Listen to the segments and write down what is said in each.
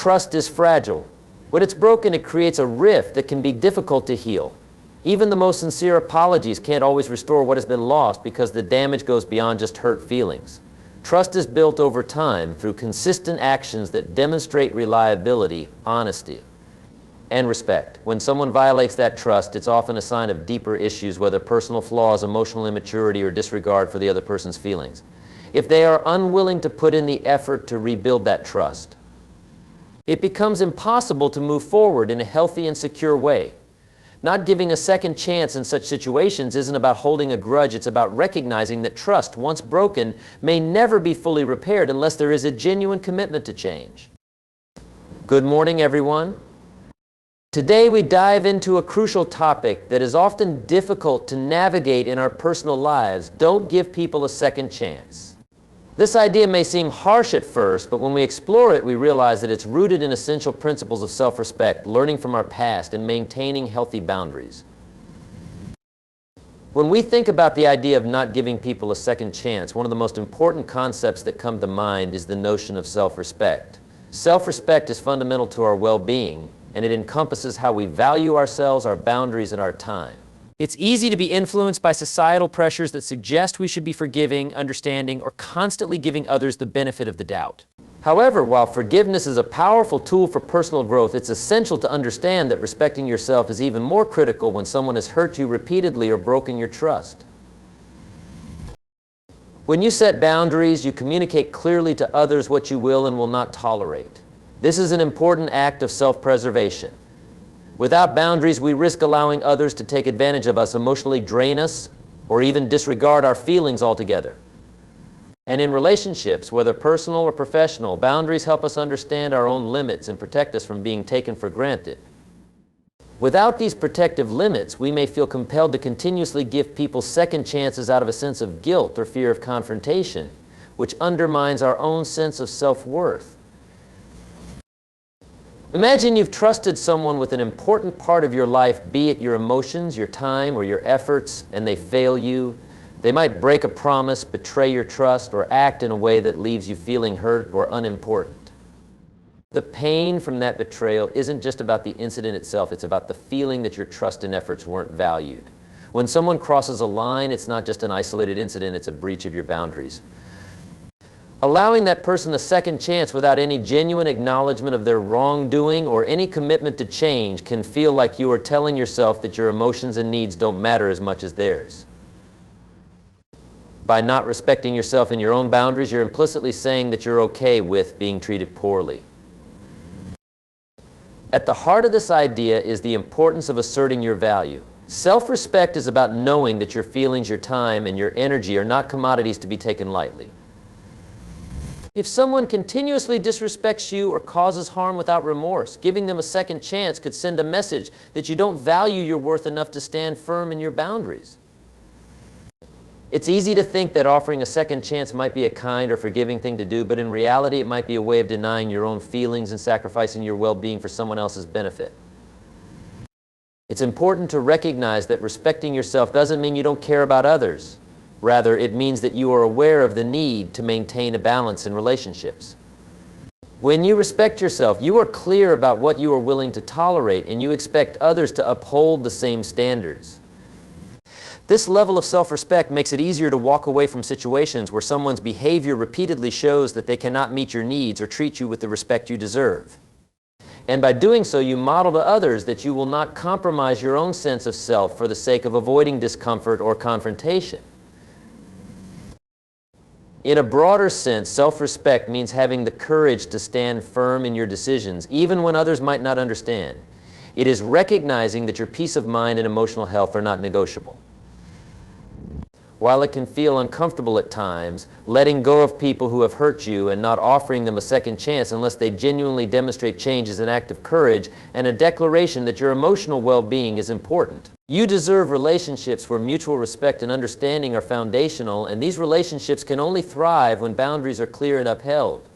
Trust is fragile. When it's broken, it creates a rift that can be difficult to heal. Even the most sincere apologies can't always restore what has been lost because the damage goes beyond just hurt feelings. Trust is built over time through consistent actions that demonstrate reliability, honesty, and respect. When someone violates that trust, it's often a sign of deeper issues, whether personal flaws, emotional immaturity, or disregard for the other person's feelings. If they are unwilling to put in the effort to rebuild that trust, it becomes impossible to move forward in a healthy and secure way. Not giving a second chance in such situations isn't about holding a grudge. It's about recognizing that trust, once broken, may never be fully repaired unless there is a genuine commitment to change. Good morning, everyone. Today we dive into a crucial topic that is often difficult to navigate in our personal lives. Don't give people a second chance. This idea may seem harsh at first, but when we explore it, we realize that it's rooted in essential principles of self-respect, learning from our past, and maintaining healthy boundaries. When we think about the idea of not giving people a second chance, one of the most important concepts that come to mind is the notion of self-respect. Self-respect is fundamental to our well-being, and it encompasses how we value ourselves, our boundaries, and our time. It's easy to be influenced by societal pressures that suggest we should be forgiving, understanding, or constantly giving others the benefit of the doubt. However, while forgiveness is a powerful tool for personal growth, it's essential to understand that respecting yourself is even more critical when someone has hurt you repeatedly or broken your trust. When you set boundaries, you communicate clearly to others what you will and will not tolerate. This is an important act of self-preservation. Without boundaries, we risk allowing others to take advantage of us, emotionally drain us, or even disregard our feelings altogether. And in relationships, whether personal or professional, boundaries help us understand our own limits and protect us from being taken for granted. Without these protective limits, we may feel compelled to continuously give people second chances out of a sense of guilt or fear of confrontation, which undermines our own sense of self-worth. Imagine you've trusted someone with an important part of your life, be it your emotions, your time, or your efforts, and they fail you. They might break a promise, betray your trust, or act in a way that leaves you feeling hurt or unimportant. The pain from that betrayal isn't just about the incident itself, it's about the feeling that your trust and efforts weren't valued. When someone crosses a line, it's not just an isolated incident, it's a breach of your boundaries. Allowing that person a second chance without any genuine acknowledgement of their wrongdoing or any commitment to change can feel like you are telling yourself that your emotions and needs don't matter as much as theirs. By not respecting yourself and your own boundaries, you're implicitly saying that you're okay with being treated poorly. At the heart of this idea is the importance of asserting your value. Self-respect is about knowing that your feelings, your time, and your energy are not commodities to be taken lightly. If someone continuously disrespects you or causes harm without remorse, giving them a second chance could send a message that you don't value your worth enough to stand firm in your boundaries. It's easy to think that offering a second chance might be a kind or forgiving thing to do, but in reality it might be a way of denying your own feelings and sacrificing your well-being for someone else's benefit. It's important to recognize that respecting yourself doesn't mean you don't care about others. Rather, it means that you are aware of the need to maintain a balance in relationships. When you respect yourself, you are clear about what you are willing to tolerate, and you expect others to uphold the same standards. This level of self-respect makes it easier to walk away from situations where someone's behavior repeatedly shows that they cannot meet your needs or treat you with the respect you deserve. And by doing so, you model to others that you will not compromise your own sense of self for the sake of avoiding discomfort or confrontation. In a broader sense, self-respect means having the courage to stand firm in your decisions, even when others might not understand. It is recognizing that your peace of mind and emotional health are not negotiable. While it can feel uncomfortable at times, letting go of people who have hurt you and not offering them a second chance unless they genuinely demonstrate change is an act of courage and a declaration that your emotional well-being is important. You deserve relationships where mutual respect and understanding are foundational, and these relationships can only thrive when boundaries are clear and upheld.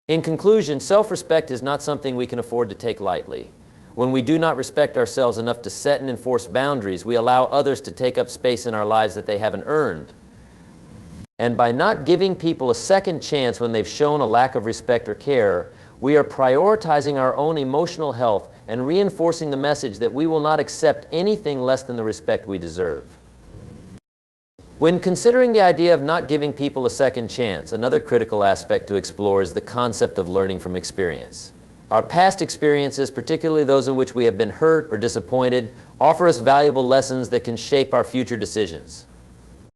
In conclusion, self-respect is not something we can afford to take lightly. When we do not respect ourselves enough to set and enforce boundaries, we allow others to take up space in our lives that they haven't earned. And by not giving people a second chance when they've shown a lack of respect or care, We are prioritizing our own emotional health and reinforcing the message that we will not accept anything less than the respect we deserve. When considering the idea of not giving people a second chance, another critical aspect to explore is the concept of learning from experience. Our past experiences, particularly those in which we have been hurt or disappointed, offer us valuable lessons that can shape our future decisions.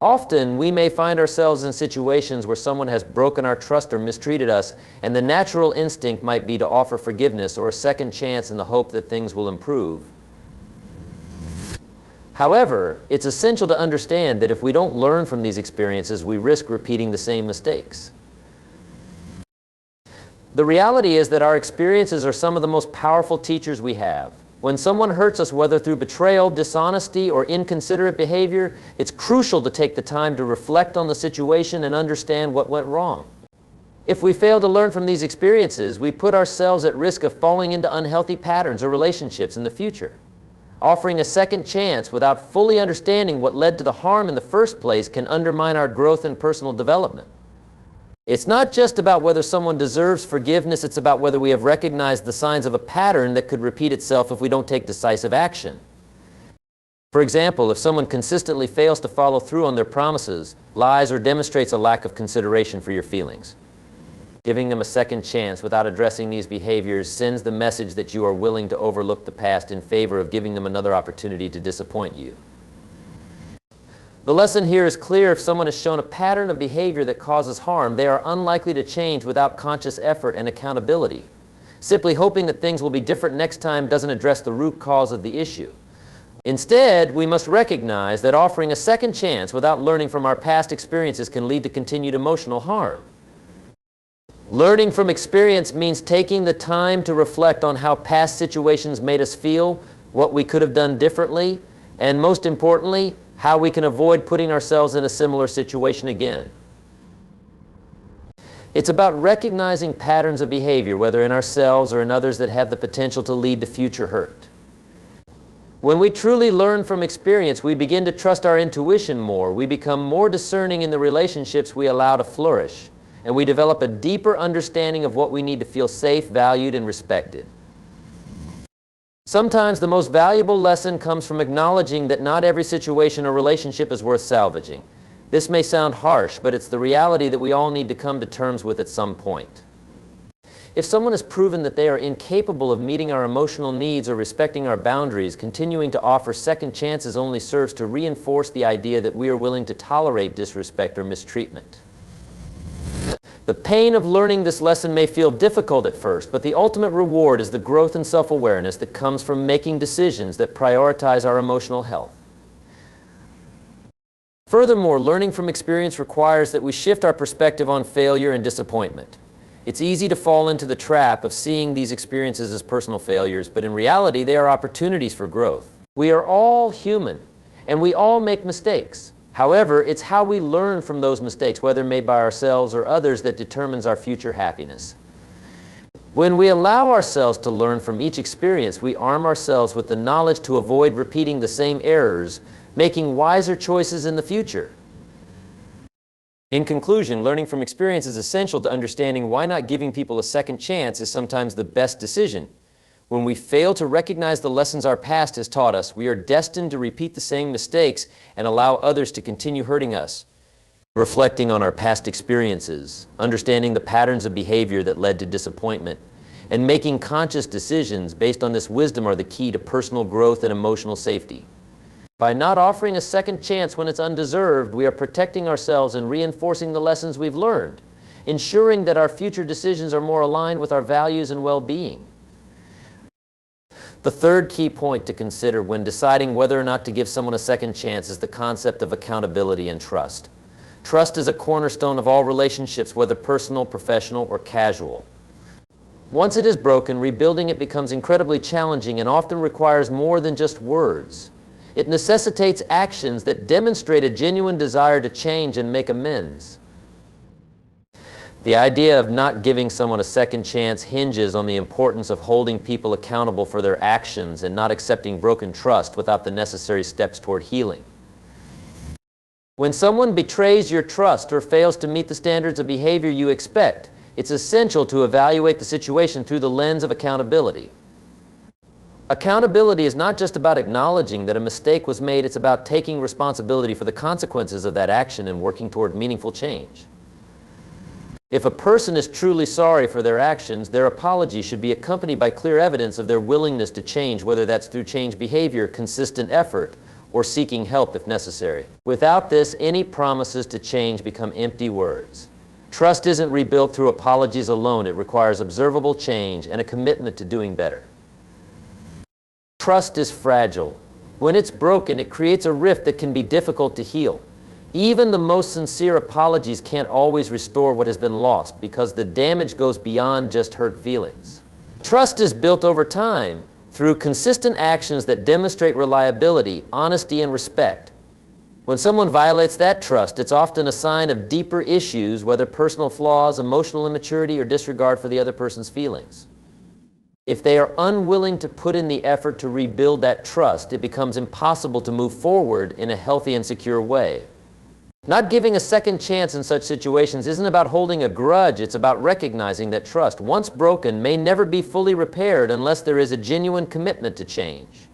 Often, we may find ourselves in situations where someone has broken our trust or mistreated us, and the natural instinct might be to offer forgiveness or a second chance in the hope that things will improve. However, it's essential to understand that if we don't learn from these experiences, we risk repeating the same mistakes. The reality is that our experiences are some of the most powerful teachers we have. When someone hurts us, whether through betrayal, dishonesty, or inconsiderate behavior, it's crucial to take the time to reflect on the situation and understand what went wrong. If we fail to learn from these experiences, we put ourselves at risk of falling into unhealthy patterns or relationships in the future. Offering a second chance without fully understanding what led to the harm in the first place can undermine our growth and personal development. It's not just about whether someone deserves forgiveness, it's about whether we have recognized the signs of a pattern that could repeat itself if we don't take decisive action. For example, if someone consistently fails to follow through on their promises, lies, or demonstrates a lack of consideration for your feelings, giving them a second chance without addressing these behaviors sends the message that you are willing to overlook the past in favor of giving them another opportunity to disappoint you. The lesson here is clear. If someone has shown a pattern of behavior that causes harm, they are unlikely to change without conscious effort and accountability. Simply hoping that things will be different next time doesn't address the root cause of the issue. Instead, we must recognize that offering a second chance without learning from our past experiences can lead to continued emotional harm. Learning from experience means taking the time to reflect on how past situations made us feel, what we could have done differently, and most importantly, how we can avoid putting ourselves in a similar situation again. It's about recognizing patterns of behavior, whether in ourselves or in others, that have the potential to lead to future hurt. When we truly learn from experience, we begin to trust our intuition more. We become more discerning in the relationships we allow to flourish, and we develop a deeper understanding of what we need to feel safe, valued, and respected. Sometimes the most valuable lesson comes from acknowledging that not every situation or relationship is worth salvaging. This may sound harsh, but it's the reality that we all need to come to terms with at some point. If someone has proven that they are incapable of meeting our emotional needs or respecting our boundaries, continuing to offer second chances only serves to reinforce the idea that we are willing to tolerate disrespect or mistreatment. The pain of learning this lesson may feel difficult at first, but the ultimate reward is the growth and self-awareness that comes from making decisions that prioritize our emotional health. Furthermore, learning from experience requires that we shift our perspective on failure and disappointment. It's easy to fall into the trap of seeing these experiences as personal failures, but in reality, they are opportunities for growth. We are all human, and we all make mistakes. However, it's how we learn from those mistakes, whether made by ourselves or others, that determines our future happiness. When we allow ourselves to learn from each experience, we arm ourselves with the knowledge to avoid repeating the same errors, making wiser choices in the future. In conclusion, learning from experience is essential to understanding why not giving people a second chance is sometimes the best decision. When we fail to recognize the lessons our past has taught us, we are destined to repeat the same mistakes and allow others to continue hurting us. Reflecting on our past experiences, understanding the patterns of behavior that led to disappointment, and making conscious decisions based on this wisdom are the key to personal growth and emotional safety. By not offering a second chance when it's undeserved, we are protecting ourselves and reinforcing the lessons we've learned, ensuring that our future decisions are more aligned with our values and well-being. The third key point to consider when deciding whether or not to give someone a second chance is the concept of accountability and trust. Trust is a cornerstone of all relationships, whether personal, professional, or casual. Once it is broken, rebuilding it becomes incredibly challenging and often requires more than just words. It necessitates actions that demonstrate a genuine desire to change and make amends. The idea of not giving someone a second chance hinges on the importance of holding people accountable for their actions and not accepting broken trust without the necessary steps toward healing. When someone betrays your trust or fails to meet the standards of behavior you expect, it's essential to evaluate the situation through the lens of accountability. Accountability is not just about acknowledging that a mistake was made, it's about taking responsibility for the consequences of that action and working toward meaningful change. If a person is truly sorry for their actions, their apology should be accompanied by clear evidence of their willingness to change, whether that's through changed behavior, consistent effort, or seeking help if necessary. Without this, any promises to change become empty words. Trust isn't rebuilt through apologies alone. It requires observable change and a commitment to doing better. Trust is fragile. When it's broken, it creates a rift that can be difficult to heal. Even the most sincere apologies can't always restore what has been lost because the damage goes beyond just hurt feelings. Trust is built over time through consistent actions that demonstrate reliability, honesty, and respect. When someone violates that trust, it's often a sign of deeper issues, whether personal flaws, emotional immaturity, or disregard for the other person's feelings. If they are unwilling to put in the effort to rebuild that trust, it becomes impossible to move forward in a healthy and secure way. Not giving a second chance in such situations isn't about holding a grudge, it's about recognizing that trust, once broken, may never be fully repaired unless there is a genuine commitment to change.